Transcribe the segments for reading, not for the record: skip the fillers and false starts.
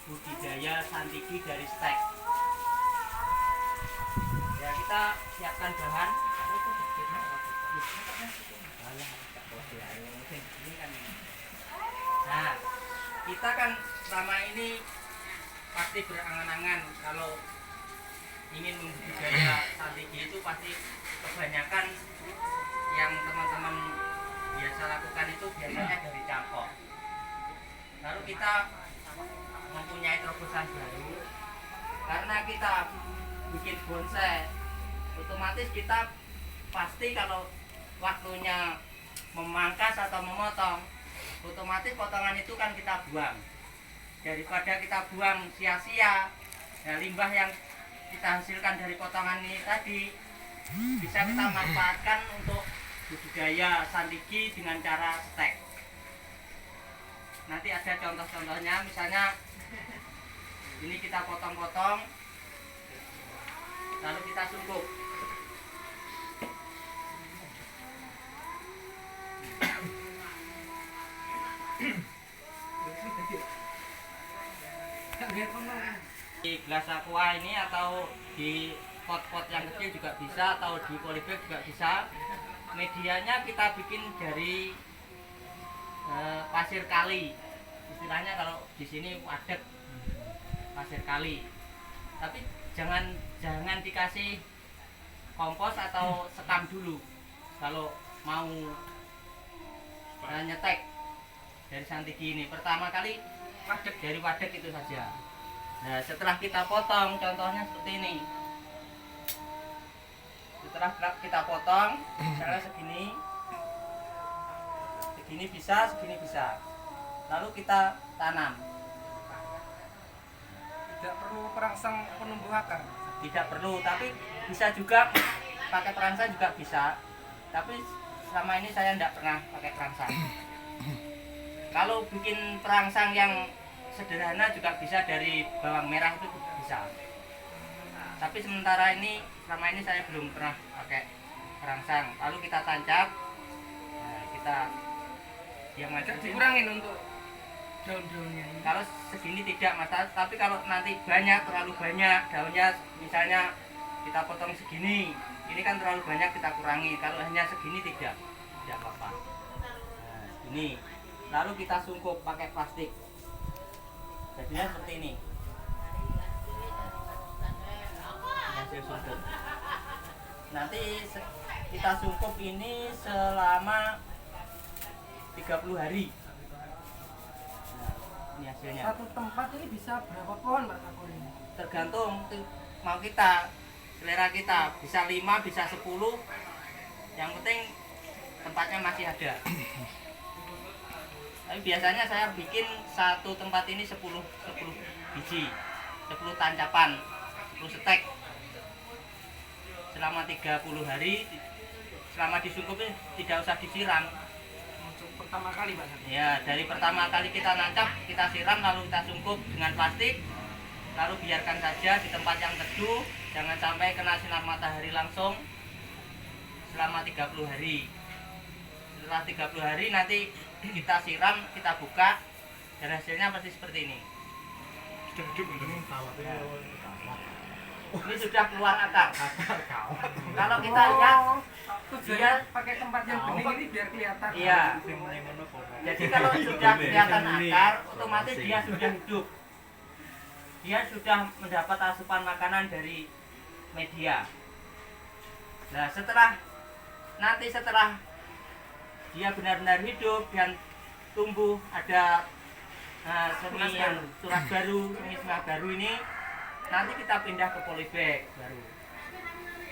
budidaya santiki dari stek. Ya, kita siapkan bahan. Nah, kita kan selama ini pasti berangan-angan kalau ingin membudidaya santiki itu pasti kebanyakan yang teman-teman biasa lakukan itu biasanya dari cangkok. Lalu kita mempunyai terobosan baru karena kita bikin bonsai, otomatis kita pasti kalau waktunya memangkas atau memotong, otomatis potongan itu kan kita buang. Daripada kita buang sia-sia, ya, limbah yang kita hasilkan dari potongan ini tadi bisa kita manfaatkan untuk budidaya santiki dengan cara stek. Nanti ada contoh-contohnya, misalnya ini kita potong-potong, lalu kita sungkup. Di gelas aqua ini atau di pot-pot yang kecil juga bisa, atau di polybag juga bisa. Medianya kita bikin dari pasir kali, istilahnya kalau di sini wadek pasir kali. Tapi jangan dikasih kompos atau sekam dulu kalau mau nyetek dari santiki ini. Pertama kali wadek, dari wadek itu saja. Nah, setelah kita potong, contohnya seperti ini. Setelah kita potong, misalnya segini bisa, segini bisa. Lalu kita tanam. Tidak perlu perangsang penumbuh akar. Tidak perlu, tapi bisa juga pakai perangsang juga bisa. Tapi selama ini saya tidak pernah pakai perangsang. Kalau bikin perangsang yang sederhana juga bisa, dari bawang merah itu bisa. Tapi sementara ini, selama ini saya belum pernah pakai perangsang. Lalu kita tancap, nah, kita yang agak dikurangin untuk daun-daunnya. Kalau segini tidak masalah, tapi kalau nanti terlalu banyak daunnya, misalnya kita potong segini, ini kan terlalu banyak, kita kurangi. Kalau hanya segini tidak apa-apa. Nah, ini lalu kita sungkup pakai plastik, jadinya seperti ini. Hasil sungkup. Nanti kita sungkup ini selama 30 hari. Ini hasilnya. Satu tempat ini bisa berapa pohon, Pak Sakur ini? Tergantung mau kita, selera kita, bisa 5, bisa 10. Yang penting tempatnya masih ada. Tapi biasanya saya bikin satu tempat ini 10 biji, 10 tancapan, 10 stek. Selama 30 hari, selama disungkup tidak usah disiram. Untuk pertama kali, Pak Sakur? Ya, dari pertama kali kita nancap, kita siram, lalu kita sungkup dengan plastik, lalu biarkan saja di tempat yang teduh, jangan sampai kena sinar matahari langsung selama 30 hari. Setelah 30 hari nanti kita siram, kita buka, dan hasilnya pasti seperti ini. Ini sudah keluar akar. Kalau kita lihat, dia pakai tempat yang bening ini biar kelihatan. iya. Jadi kalau sudah kelihatan akar, otomatis dia sudah hidup. Dia sudah mendapat asupan makanan dari media. Nah, setelah dia benar-benar hidup dan tumbuh, ada semi yang tunas baru, semi baru ini, nanti kita pindah ke polybag baru.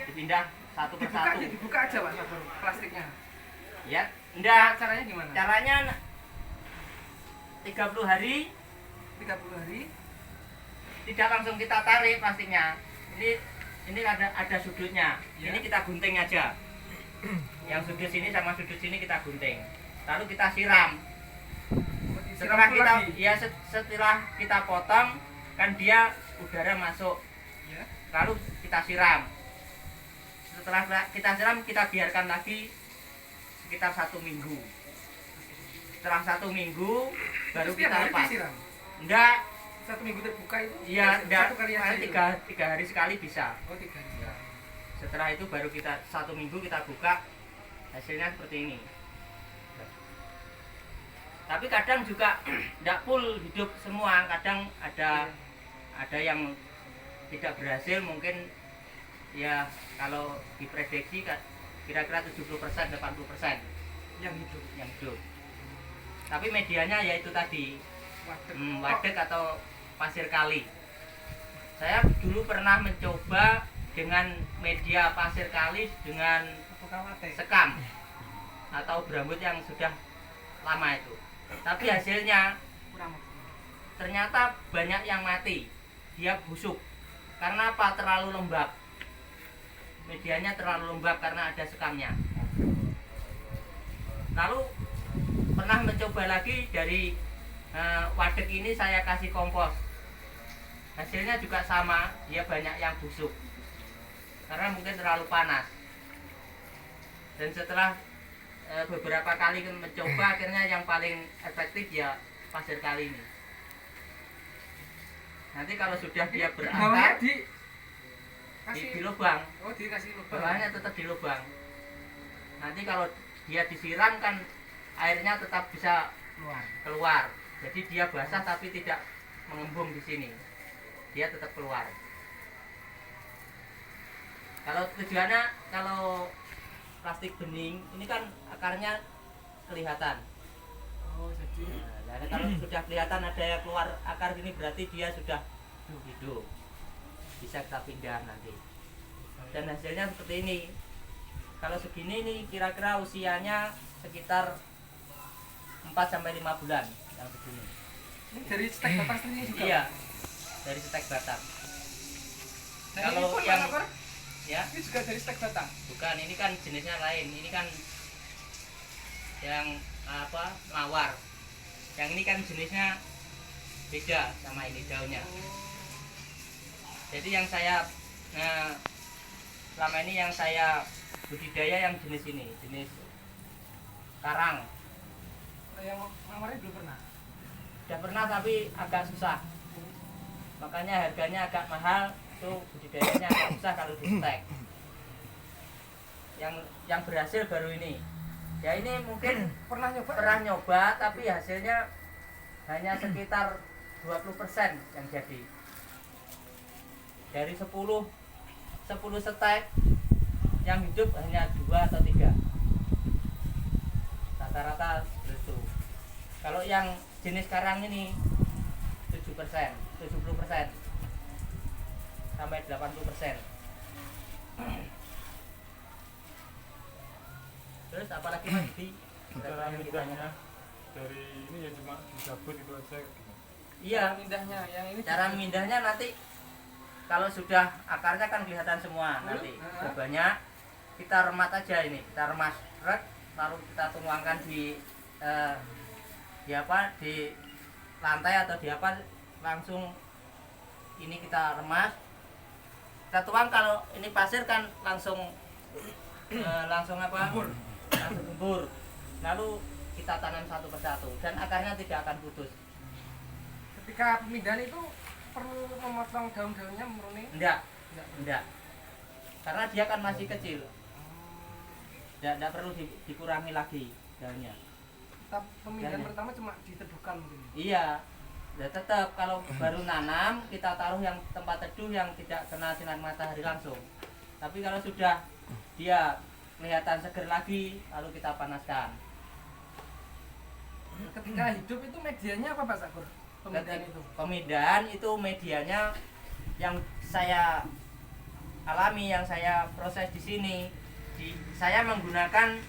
Dipindah satu persatu. Dibuka aja, Pak Sakur, plastiknya. Ya, enggak. Caranya gimana? Caranya 30 hari 30 hari tidak langsung kita tarik plastiknya. Ini ada sudutnya. Ya. Ini kita gunting aja. Yang sudut sini sama sudut sini kita gunting. Lalu kita siram. Setelah kita potong, kan dia udara masuk. ya. Lalu kita siram. Setelah kita siram, kita biarkan lagi sekitar 1 minggu. Setelah 1 minggu baru Terus kita tiap hari lepas. disiram? Enggak, satu minggu terbuka itu Iya, satu kali aja itu? tiga hari sekali bisa. Oh 3 hari. Ya. Setelah itu baru kita 1 minggu kita buka, hasilnya seperti ini. Tapi kadang juga tidak full hidup semua, kadang ada yang tidak berhasil, mungkin ya kalau diprediksi kira-kira 70% 80% Yang hidup. yang hidup. Tapi medianya yaitu tadi Waduk. waduk atau pasir kali. Saya dulu pernah mencoba dengan media pasir kali dengan Kawate. sekam atau berambut yang sudah lama itu. Tapi hasilnya Kurang. ternyata banyak yang mati. Dia busuk. Karena apa? Terlalu lembab. Medianya terlalu lembab karena ada sekamnya. Lalu pernah mencoba lagi dari waduk ini saya kasih kompos. Hasilnya juga sama, dia banyak yang busuk. Karena mungkin terlalu panas. Dan setelah beberapa kali mencoba, akhirnya yang paling efektif ya pasir kali ini. Nanti kalau sudah dia Bawahnya berakar di lubang, Oh dikasih lubang. bawahnya tetap di lubang. Nanti kalau dia disiram kan airnya tetap bisa keluar. Jadi dia basah tapi tidak mengembung di sini. Dia tetap keluar. Kalau tujuannya, kalau plastik bening ini kan akarnya kelihatan. Oh jadi Nah, kalau sudah kelihatan ada yang keluar akar gini berarti dia sudah hidup. Bisa kita pindah nanti. Dan hasilnya seperti ini. Kalau segini nih kira-kira usianya sekitar 4 sampai 5 bulan yang begini. ini dari stek batang sendiri juga. Iya. Dari stek batang. Nah, Kalau ini pun yang Mas Akbar, ya, ini juga dari stek batang. bukan, ini kan jenisnya lain. Ini kan yang apa? Mawar. Yang ini kan jenisnya beda sama ini daunnya. Jadi yang saya selama ini yang saya budidaya yang jenis ini, jenis karang. Nah, yang mawarnya belum pernah. Sudah pernah tapi agak susah. Makanya harganya agak mahal, itu budidayanya agak susah kalau di stek. Yang berhasil baru ini. Ya ini mungkin Pernah nyoba? pernah nyoba tapi hasilnya hanya sekitar 20% yang jadi. Dari 10 stek yang hidup hanya 2 atau 3. Rata-rata itu. Kalau yang jenis karang ini 7%, 70% sampai 80%. Terus apalagi Mas di Cara mindahnya dari ini ya cuma dicabut itu aja. Iya, Indahnya yang ini. cara memindahnya nanti kalau sudah akarnya kan kelihatan semua nanti. Banyak kita remat aja ini, kita remas rek, lalu kita tuangkan di di lantai atau di apa, langsung ini kita remas. Kita tuang, kalau ini pasir kan langsung langsung apa? Langsung gembur. Lalu kita tanam satu persatu dan akarnya tidak akan putus. Ketika pemindahan itu perlu memotong daun-daunnya murni. Enggak. Karena dia kan masih kecil. Enggak perlu dikurangi lagi daunnya. Pemindahan Daunnya. pertama cuma diteduhkan mungkin. Iya. Ya tetap kalau baru nanam kita taruh yang tempat teduh yang tidak kena sinar matahari langsung. Tapi kalau sudah dia kelihatan seger lagi, lalu kita panaskan. Ketika hidup itu medianya apa Pak Sakur? Pemindahan itu. Pemindahan itu medianya yang saya alami, yang saya proses di sini. Saya menggunakan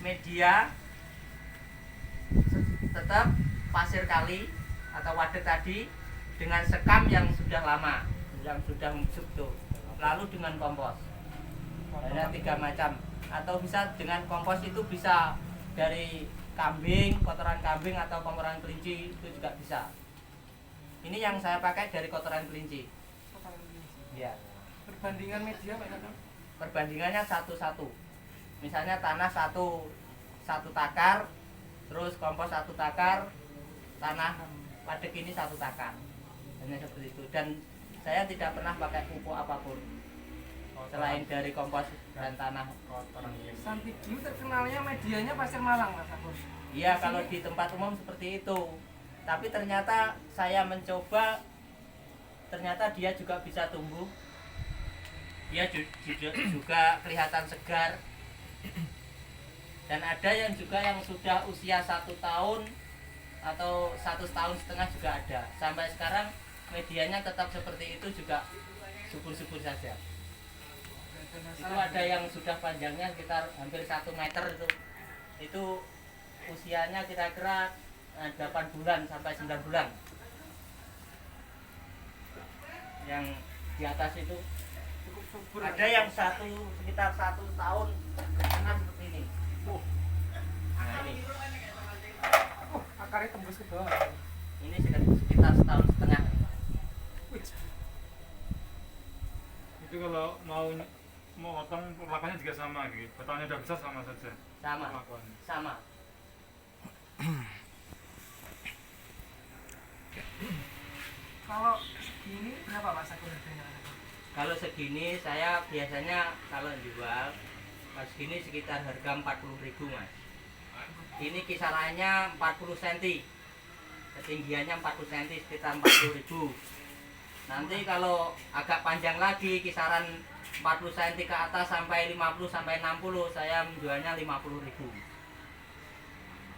media tetap pasir kali atau waduk tadi dengan sekam yang sudah lama, yang sudah membusuk tuh. Lalu dengan kompos. Ada 3 macam. Atau bisa dengan kompos itu bisa dari kambing, kotoran kambing atau kotoran kelinci itu juga bisa. Ini yang saya pakai dari kotoran kelinci. Ya. Perbandingan media Pak Sakur? Perbandingannya 1:1. Misalnya tanah satu takar, terus kompos 1 takar, tanah padek ini satu takar, hanya seperti itu. Dan saya tidak pernah pakai pupuk apapun selain dari kompos dan tanah kotor. Santibiu terkenalnya medianya Pasir Malang, Mas Sakur. Iya, kalau di tempat umum seperti itu. Tapi ternyata saya mencoba, ternyata dia juga bisa tumbuh. Dia juga kelihatan segar. Dan ada yang juga yang sudah usia 1 tahun atau 1,5 tahun juga ada. Sampai sekarang medianya tetap seperti itu juga subur-subur saja. Itu ada yang sudah panjangnya sekitar hampir 1 meter itu. Itu usianya kira-kira 8 bulan sampai 9 bulan. Yang di atas itu Cukup subur. ada yang sekitar 1 tahun setengah seperti ini. Nah ini Akarnya tembus ke bawah. ini sekitar 1,5 tahun. Wih, Itu kalau mau potong perlakuannya juga sama gitu. Batangnya udah besar sama saja. Sama, Perlakuannya. sama. kalau segini berapa Mas Sakur harganya? Mas Sakur? Kalau segini saya biasanya kalau jual pas segini sekitar harga 40.000 Mas. Ini kisarannya 40 cm. Ketinggiannya 40 cm sekitar 40.000. Nanti kalau agak panjang lagi kisaran 40 cm ke atas sampai 50 sampai 60 saya menjualnya 50.000.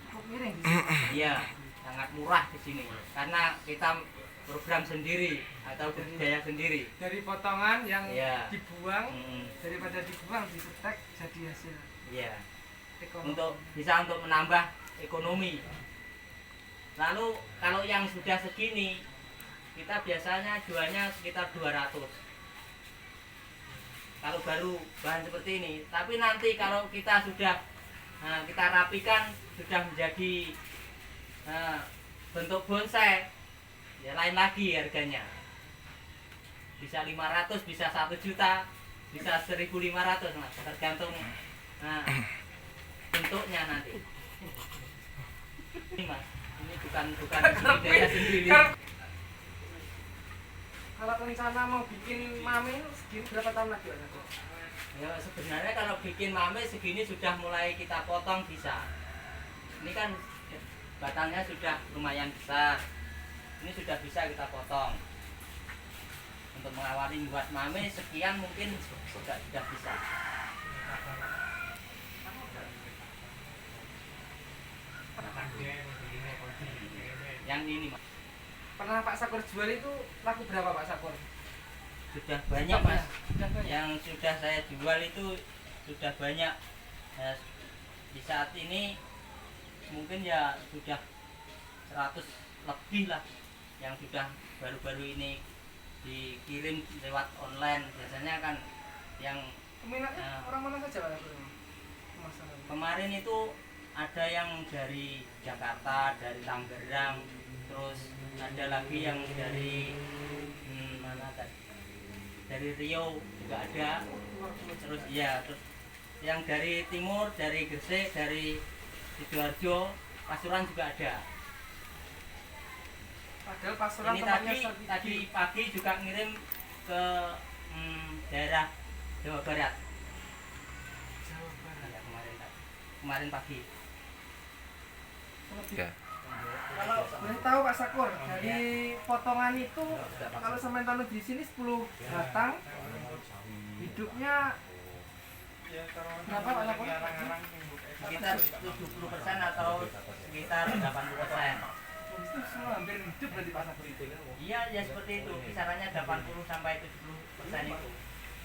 Cukup miring di sini. Iya, sangat murah di sini karena kita program sendiri atau budidaya sendiri. Dari potongan yang Iya. dibuang, Mm, daripada dibuang disetek jadi hasil Iya. ekonomi. Untuk menambah ekonomi. Lalu kalau yang sudah segini kita biasanya jualnya sekitar 200. Kalau baru bahan seperti ini, tapi nanti kalau kita sudah kita rapikan sudah menjadi bentuk bonsai, ya lain lagi harganya. Bisa 500, bisa 1 juta, bisa 1.500 Mas, tergantung bentuknya nanti. Ini Mas, ini bukan budidaya sendiri. Kalau rencana mau bikin mame segini berapa tahun lagi Mas Sakur? Ya sebenarnya kalau bikin mame segini sudah mulai kita potong bisa. Ini kan batangnya sudah lumayan besar. Ini sudah bisa kita potong. Untuk mengawali buat mame sekian mungkin sudah bisa. Yang ini Mas, Pernah Pak Sakur jual itu laku berapa Pak Sakur? sudah banyak Mas. Sudah banyak. Yang sudah saya jual itu sudah banyak. Ya, di saat ini mungkin ya sudah 100 lebih lah yang sudah baru-baru ini dikirim lewat online. Biasanya kan yang Peminatnya orang mana saja Pak Sakur? Masalahnya. kemarin itu ada yang dari Jakarta, dari Tangerang, terus ada lagi yang dari mana tadi? Dari Riau juga ada. Terus ya, terus yang dari timur, dari Gresik, dari Sidoarjo, Pasuruan juga ada. Padahal Pasuruan Ini tempatnya tadi pagi juga ngirim ke daerah Jawa Barat. Jawa Barat. Ya, kemarin pagi. Kalau boleh tahu Pak Sakur, dari potongan itu kalau sampai tanam di sini 10 batang, hidupnya berapa Pak Sakur? Sekitar 70% atau sekitar 80%. Itu semua hampir hidup berarti Pak Sakur itu. Iya, ya seperti itu. Kisarannya 80 sampai 70% itu.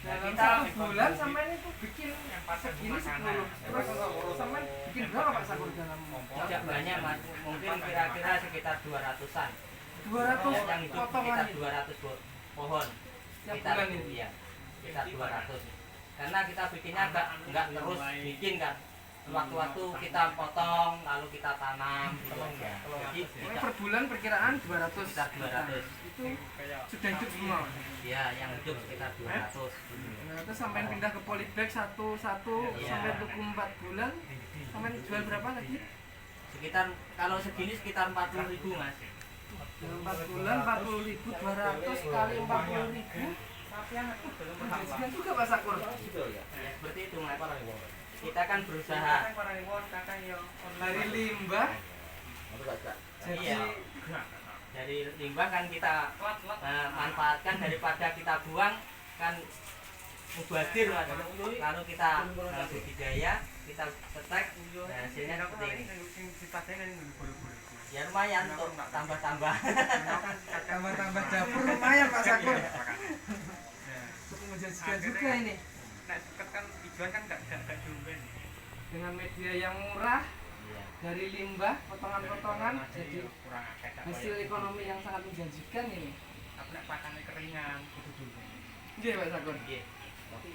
Nah, Dalam kita 1 bulan sampai itu bikin segini 10. Terus sampai bikin berapa Pak Sakur dalam tidak banyak Mas. Mungkin kira-kira sekitar 200-an. 200 Yang hidup potongan sekitar 200 pohon. Tiap Sekitar bulan itu, ini? iya. Sekitar 200. Karena kita bikinnya enggak terus bikin kan. Waktu-waktu kita potong lalu kita tanam gitu aja. Jadi Pokoknya per bulan perkiraan 200. sekitar 200. Itu sudah hidup semua. Ya, yang hidup sekitar 200. Nah, terus sampai pindah ke polybag satu-satu Iya. sampai tuku 4 bulan. Sampai jual berapa lagi? Sekitar kalau segini sekitar 40.000 Mas. dalam 4 bulan 40.200 kali 40.000 menjanjikan juga Pak Sakur. Ya, seperti itu Mas. Kita kan berusaha Dari limbah jadi iya, dari limbah kan kita manfaatkan daripada kita buang kan mubadir Mas. Lalu kita budidaya, kita petek, nah, hasilnya seperti ini. Ya lumayan untuk tambah-tambah. tambah-tambah dapur lumayan Pak Sakur. Cukup menjanjikan juga ini. Dengan media yang murah, Iya. dari limbah, potongan-potongan, jadi hasil ekonomi yang sangat menjanjikan ini. Iya Pak Sakur. Iya. Tapi